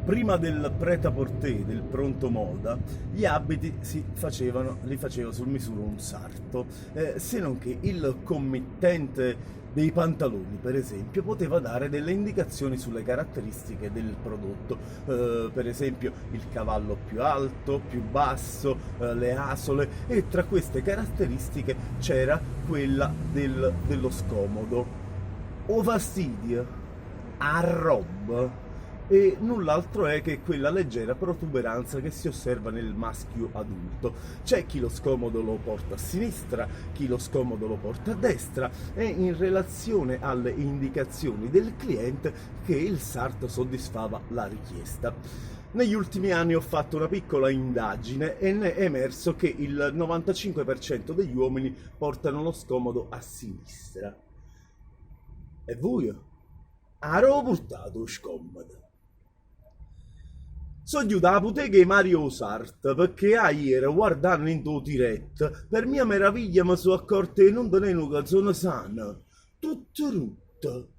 Prima del prêt-à-porter, del pronto moda, gli abiti li faceva sul misuro un sarto, se non che il committente dei pantaloni, per esempio, poteva dare delle indicazioni sulle caratteristiche del prodotto, per esempio il cavallo più alto, più basso, le asole, e tra queste caratteristiche c'era quella dello scomodo, o fastidio, a rob, e null'altro è che quella leggera protuberanza che si osserva nel maschio adulto. C'è chi lo scomodo lo porta a sinistra, chi lo scomodo lo porta a destra, e in relazione alle indicazioni del cliente che il sarto soddisfava la richiesta. Negli ultimi anni ho fatto una piccola indagine e ne è emerso che il 95% degli uomini portano lo scomodo a sinistra. E voi? Aro portato lo scomodo. Sono chiuso alla bottega di Mario Sart perché ieri, guardando in tuo diretta, per mia meraviglia mi sono accorto che non tenere una canzone sana. Tutto rotto.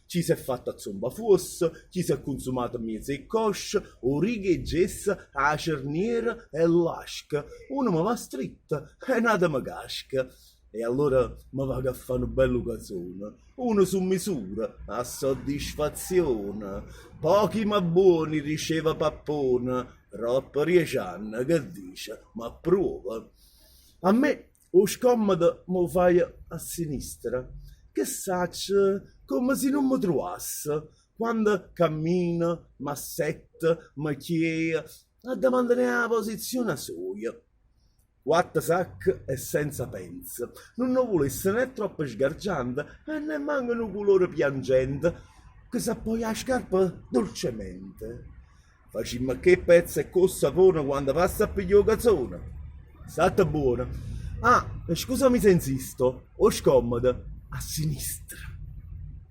Ci si è fatta zomba fossa, ci si è consumato mezzo e coscia, o righe e gessa, a cerniera e l'asca. Uno mi va stretta e un'altra mi casca. E allora mi va a fare una bella canzone, uno su misura, a soddisfazione. Pochi ma buoni riceva pappone, troppo 10 anni che dice, ma prova. A me lo scomodo mi fai a sinistra, che saccia come se non mi trovasse, quando cammina, mi assetta, mi chiede, a domandare la posizione sua. Quattro sacche e senza pensa, non ne volesse né troppo sgargiante e ne mancano colore piangente, che sa poi la scarpa dolcemente. Facimmo che pezzo e con sapone quando passa a pigliare cazzone. State buona. Ah, scusami se insisto, o scomoda, a sinistra.